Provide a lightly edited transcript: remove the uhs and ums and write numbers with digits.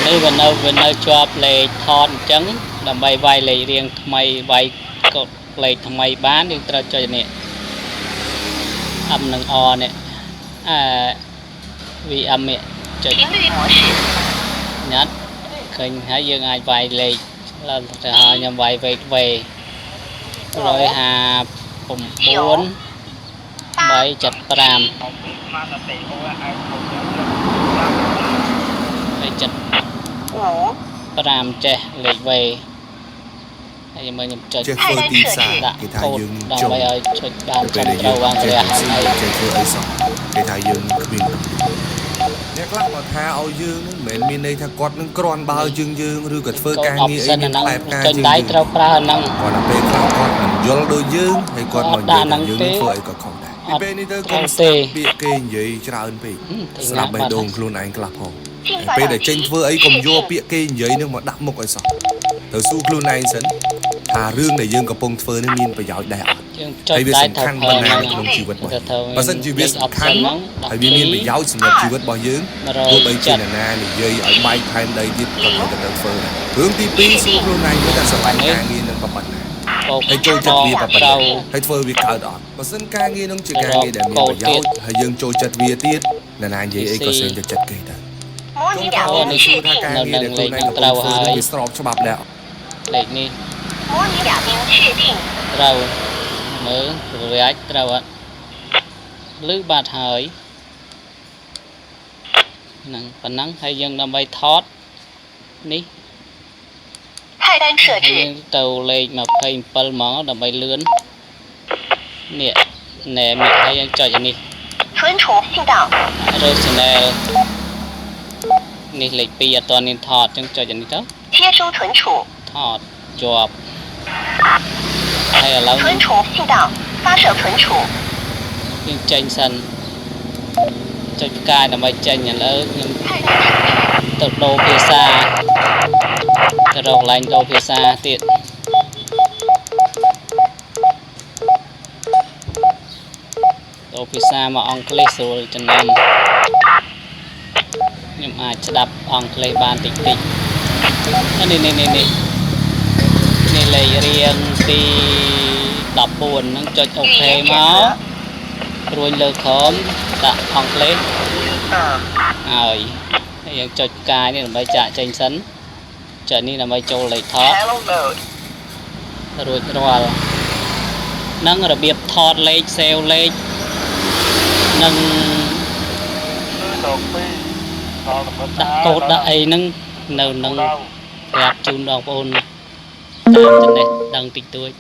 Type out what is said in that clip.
នេះវានៅជាប់លេខថតអញ្ចឹងដើម្បីវាយលេខរៀងថ្មីវាយកดលេខថ្មីបានយើងត្រូវចុចនេះអំនឹងអនេះVM នេះចុចញ៉ាត់ឃើញហើយយើងអាចវាយលេខឡើងទៅឲ្យខ្ញុំវាយវេ159 375ចេះលេខវេហើយមើលខ្ញុំចុចចេះធ្វើទីផ្សារគេថាយើងដើម្បីឲ្យចុចបានត្រឹមត្រូវបានគេហៅចេះធ្វើអីសោះគេថាយើងគ្មានអ្នកខ្លះមកថាឲ្យយើងនឹងមិនមែនមានន័យថាគាត់នឹងក្រាន់បើយើងឬក៏ធ្វើការងារអីមានខ្លែបការចុចដៃត្រូវប្រើហ្នឹងគាត់ទៅពេលខ្លះគាត់មិនយល់ដូចយើងហើយគាត់មកនិយាយថាយើងធ្វើអីក៏ខុសដែរពេលនេះទៅកុំស្ដាប់ពាក្យគេនិយាយច្រើនពេកស្ដាប់បេះដូងខ្លួនឯងខ្លះផងពេលដែលចេញធ្វើអីកុំយកពាក្យគេនិយាយនឹងមកដាក់មុខឲ្យសោះទៅសួរខ្លួនឯងសិនថារឿងដែលយើងកំពុងធ្វើនេះមានប្រយោជន៍ដែរអត់ហើយវាសំខាន់ប៉ុណ្ណានៅក្នុងជីវិតរបស់បើសិនជាវាសំខាន់ហើយវាមានប្រយោជន៍សម្រាប់ជីវិតរបស់យើងទោះបីជាអ្នកណានិយាយឲ្យបែកផែនដីទៀតក៏ត្រូវតែធ្វើដែររឿងទី2សួរខ្លួនឯងថាសម្រាប់ការងារនឹងប៉ុណ្ណាហើយចូលចិត្តវាប៉ុណ្ណាហើយធ្វើវាកើតអត់បើសិនការងារនឹងជាការងារដែលមានប្រយោជន៍ហើយយើងចូលចិត្តវាទៀតអ្នកណានិយាយអីក៏ស្អីទៅចិត្តគេដែរនេះគឺថាការងារដែលខ្លួនឯងត្រូវហើយវាស្របច្បាប់ដែរលេខនេះត្រូវមើលវាអាចត្រូវអត់ឬបាត់ហើយហ្នឹងប៉ុណ្ណឹងហើយយើងដើម្បីថតនេះយើងទៅលេខ27ហ្មងដើម្បីលឿននេះណែមកហើយយើងចុចអានេះរើ channel នេះលេខ2អត់ទាន់មានថតអញ្ចឹងចុចអានេះទៅថតជាប់ហើយឥឡូវយើងចេញសិនចុចផ្កាយដើម្បីចេញឥឡូវខ្ញុំទៅដូរភាសាទៅរកកន្លែងដូរភាសាទៀតដូរភាសាមកអង់គ្លេសស្រួលចំណាំខ្ញុំអាចស្ដាប់អង់គ្លេសបានតិចនេះលេខរៀងទី14ហ្នឹងចុចអូខេមករួចលើក្រោមដាក់អង់គ្លេសហើយយើងចុចផ្កាយនេះដើម្បីចាក់ចេញសិនចុចនេះដើម្បីចូលលេខថតរួចរាល់នឹងរបៀបថតលេខសេវលេខនឹងដាក់កូដដាក់អីហ្នឹងនៅនឹងប្រាប់ជូនបងប្អូនតាមចំណេះដឹងតិចតួច